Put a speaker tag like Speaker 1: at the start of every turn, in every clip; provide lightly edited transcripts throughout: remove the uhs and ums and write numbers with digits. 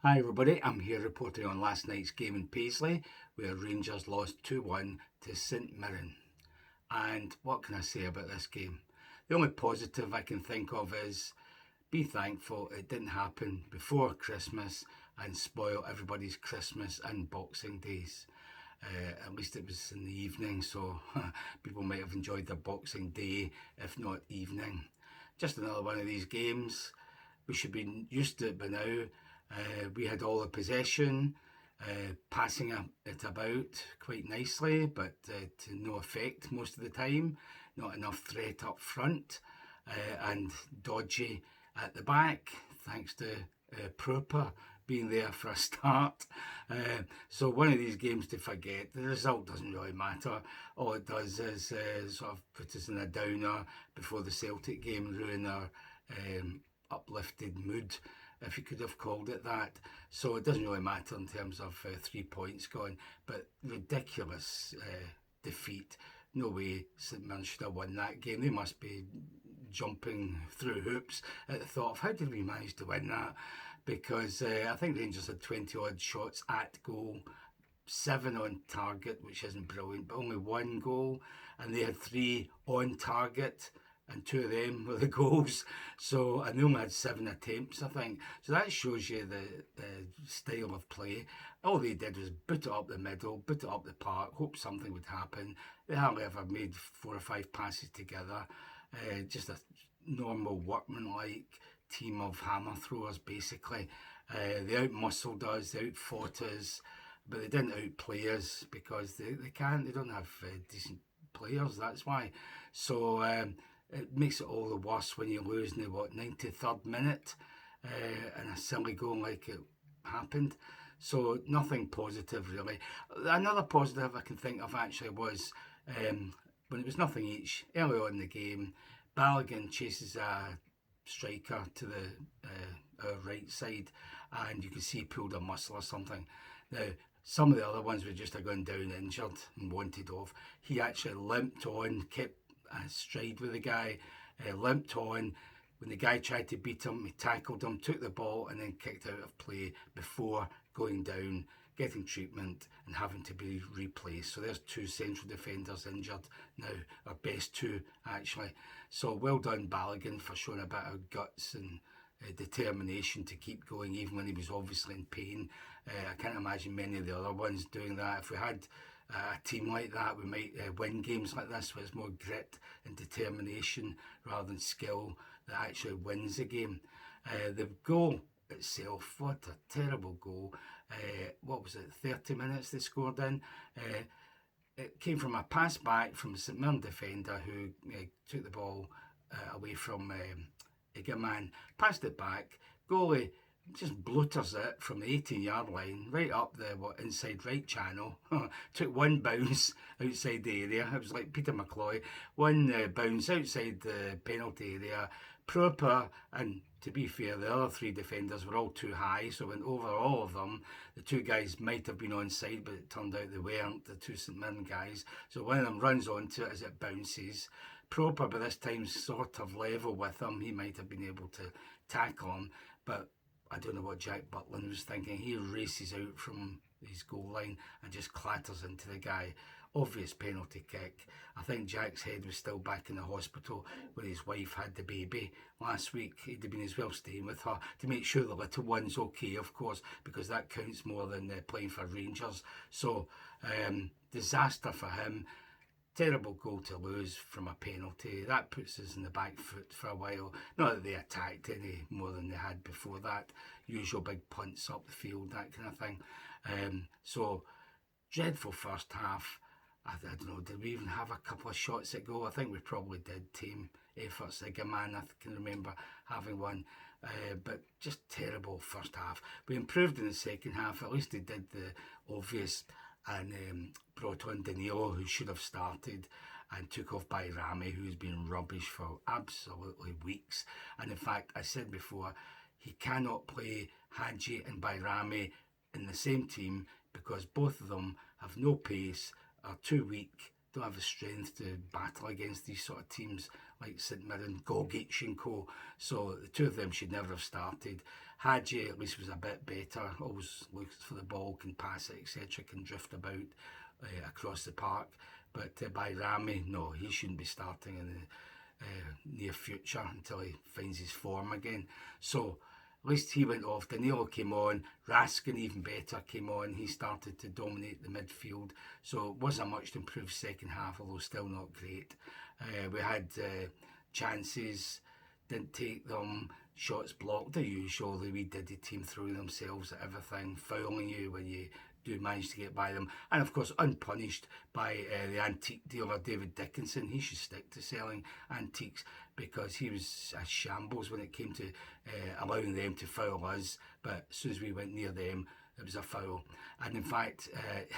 Speaker 1: Hi everybody, I'm here reporting on last night's game in Paisley where Rangers lost 2-1 to St Mirren. And what can I say about this game? The only positive I can think of is be thankful it didn't happen before Christmas and spoil everybody's Christmas and Boxing Days. At least it was in the evening, so people might have enjoyed their Boxing Day, if not evening. Just another one of these games. We should be used to it by now. We had all the possession, passing it about quite nicely, but to no effect most of the time. Not enough threat up front, and dodgy at the back, thanks to Proper being there for a start. So one of these games to forget. The result doesn't really matter. All it does is sort of put us in a downer before the Celtic game, ruin our uplifted mood, if you could have called it that. So it doesn't really matter in terms of 3 points gone, but ridiculous defeat. No way St Mirren should have won that game. They must be jumping through hoops at the thought of how did we manage to win that, because I think Rangers had 20 odd shots at goal, 7 on target, which isn't brilliant, but only 1 goal, and they had 3 on target and 2 of them were the goals. So, and they only had 7 attempts, I think. So that shows you the style of play. All they did was boot it up the middle, boot it up the park, hope something would happen. They hardly ever made 4 or 5 passes together. Just a normal workmanlike team of hammer throwers, basically. They out-muscled us, they out-fought us, but they didn't outplay us because they can't. They don't have decent players, that's why. So it makes it all the worse when you lose in the 93rd minute and a silly goal like it happened. So nothing positive really. Another positive I can think of actually was when it was nothing each early on in the game. Balogun chases a striker to the right side, and you can see he pulled a muscle or something. Now some of the other ones were just going down injured and wanted off. He actually limped on, kept stride with the guy, limped on. When the guy tried to beat him, he tackled him, took the ball and then kicked out of play before going down, getting treatment and having to be replaced. So there's 2 central defenders injured now, our best 2 actually. So well done Balogun for showing a bit of guts and determination to keep going even when he was obviously in pain. I can't imagine many of the other ones doing that. If we had a team like that, we might win games like this where it's more grit and determination rather than skill that actually wins the game. The goal itself, what a terrible goal. What was it, 30 minutes they scored in? It came from a pass back from a St Mirren defender who took the ball away from Igaman, passed it back, goalie just bloaters it from the 18-yard line right up the inside right channel. Took 1 bounce outside the area. It was like Peter McCloy. 1 bounce outside the penalty area. Proper, and to be fair, the other 3 defenders were all too high, so went over all of them. The 2 guys might have been onside, but it turned out they weren't, the 2 St Mirren guys. So one of them runs onto it as it bounces. Proper by this time sort of level with him. He might have been able to tackle him, but I don't know what Jack Butland was thinking. He races out from his goal line and just clatters into the guy. Obvious penalty kick. I think Jack's head was still back in the hospital when his wife had the baby last week. He'd have been as well staying with her to make sure the little one's okay, of course, because that counts more than playing for Rangers. So, disaster for him. Terrible goal to lose from a penalty. That puts us in the back foot for a while. Not that they attacked any more than they had before that. Usual big punts up the field, that kind of thing. So, dreadful first half. I don't know, did we even have a couple of shots at goal? I think we probably did. Team efforts. Igaman, I can remember having one. But just terrible first half. We improved in the second half. At least they did the obvious and brought on Danilo, who should have started, and took off Bayrami, who's been rubbish for absolutely weeks. And in fact, I said before, he cannot play Hadji and Bayrami in the same team because both of them have no pace, are too weak, don't have the strength to battle against these sort of teams like St Mirren, Gogic and co. So the 2 of them should never have started. Hadji at least was a bit better, always looks for the ball, can pass it, etc., can drift about across the park. But by Rami, no, he shouldn't be starting in the near future until he finds his form again. So at least he went off. Danilo came on. Raskin, even better, came on. He started to dominate the midfield. So it wasn't a much improved second half, although still not great. We had chances, didn't take them. Shots blocked, the usual. The wee Diddy team throwing themselves at everything, fouling you when you do manage to get by them. And of course, unpunished by the antique dealer David Dickinson. He should stick to selling antiques because he was a shambles when it came to allowing them to foul us. But as soon as we went near them, it was a foul. And in fact,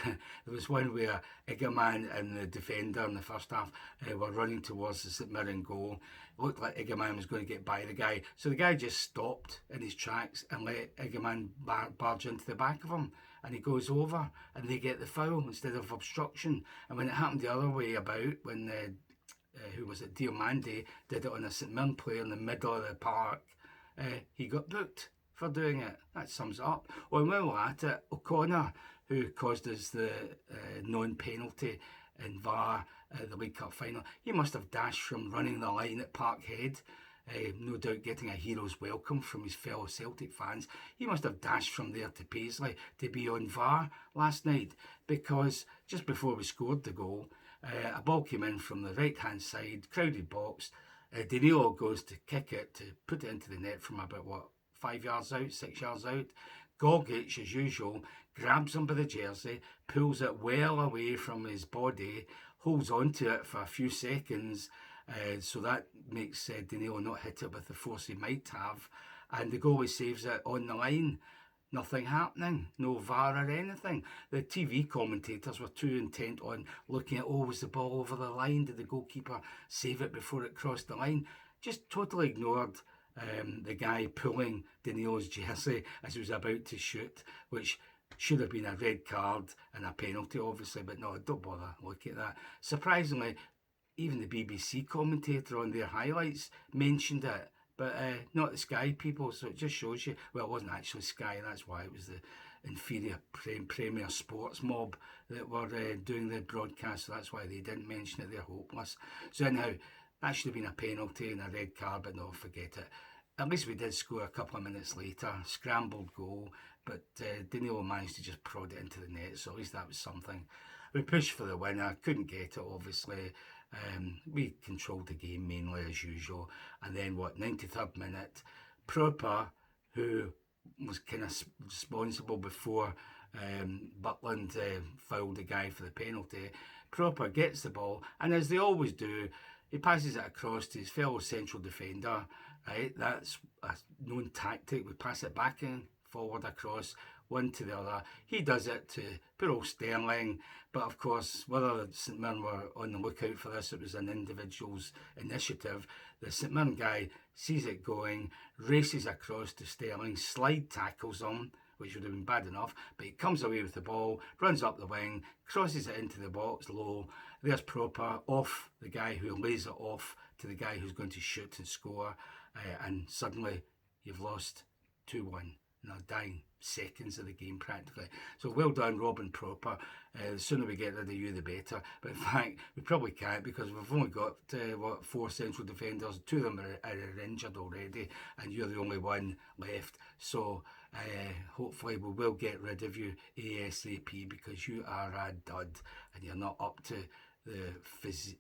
Speaker 1: there was one where Iggerman and the defender in the first half were running towards the St Mirren goal. It looked like Iggerman was going to get by the guy. So the guy just stopped in his tracks and let Iggerman barge into the back of him. And he goes over and they get the foul instead of obstruction. And when it happened the other way about, when who was it, Diomande did it on a St Mirren player in the middle of the park, he got booked for doing it. That sums it up. Well, when we're at it, O'Connor, who caused us the non-penalty in VAR, the League Cup final, he must have dashed from running the line at Parkhead, no doubt getting a hero's welcome from his fellow Celtic fans. He must have dashed from there to Paisley to be on VAR last night, because just before we scored the goal, a ball came in from the right-hand side, crowded box. Danilo goes to kick it, to put it into the net from about, 5 yards out, 6 yards out. Gogic, as usual, grabs him by the jersey, pulls it well away from his body, holds onto it for a few seconds, so that makes Danilo not hit it with the force he might have, and the goalie saves it on the line. Nothing happening, no VAR or anything. The TV commentators were too intent on looking at, was the ball over the line? Did the goalkeeper save it before it crossed the line? Just totally ignored the guy pulling Danilo's jersey as he was about to shoot, which should have been a red card and a penalty, obviously, but no, don't bother looking at that. Surprisingly, even the BBC commentator on their highlights mentioned it, but not the Sky people, so it just shows you, well, it wasn't actually Sky, that's why it was the inferior Premier Sports mob that were doing the broadcast, so that's why they didn't mention it. They're hopeless. So anyhow, that should have been a penalty and a red card, but no, forget it. At least we did score a couple of minutes later, scrambled goal, but Danilo managed to just prod it into the net, so at least that was something. We pushed for the winner, couldn't get it, obviously. We controlled the game mainly as usual, and then 93rd minute, Proper, who was kind of responsible before Butland fouled the guy for the penalty, Proper gets the ball, and as they always do, he passes it across to his fellow central defender. Right, that's a known tactic. We pass it back in, forward, across, one to the other. He does it to poor old Sterling, but of course, whether St Mirren were on the lookout for this, it was an individual's initiative. The St Mirren guy sees it going, races across to Sterling, slide tackles him, which would have been bad enough, but he comes away with the ball, runs up the wing, crosses it into the box low. There's Proper, off the guy who lays it off to the guy who's going to shoot and score, and suddenly you've lost 2-1 in a dying seconds of the game practically. So well done, Robin Proper. The sooner we get rid of you, the better. But in fact, we probably can't, because we've only got 4 central defenders. 2 of them are injured already, and you're the only one left. So hopefully we will get rid of you ASAP, because you are a dud and you're not up to the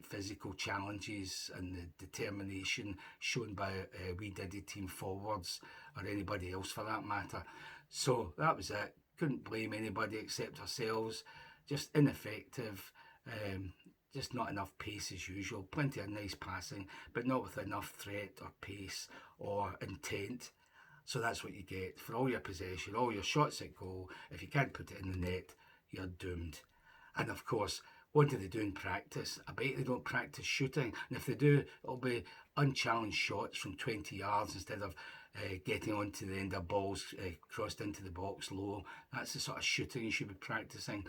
Speaker 1: physical challenges and the determination shown by wee Diddy team forwards, or anybody else for that matter. So that was it. Couldn't blame anybody except ourselves. Just ineffective, just not enough pace as usual. Plenty of nice passing, but not with enough threat or pace or intent. So that's what you get for all your possession, all your shots at goal. If you can't put it in the net, you're doomed. And of course, what do they do in practice? I bet they don't practice shooting. And if they do, it'll be unchallenged shots from 20 yards instead of getting onto the end of balls, crossed into the box low. That's the sort of shooting you should be practicing,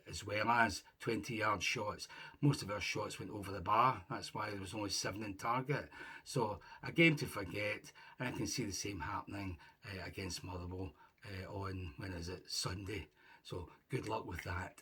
Speaker 1: as well as 20-yard shots. Most of our shots went over the bar. That's why there was only 7 in target. So a game to forget, and I can see the same happening against Motherwell on, when is it, Sunday. So good luck with that.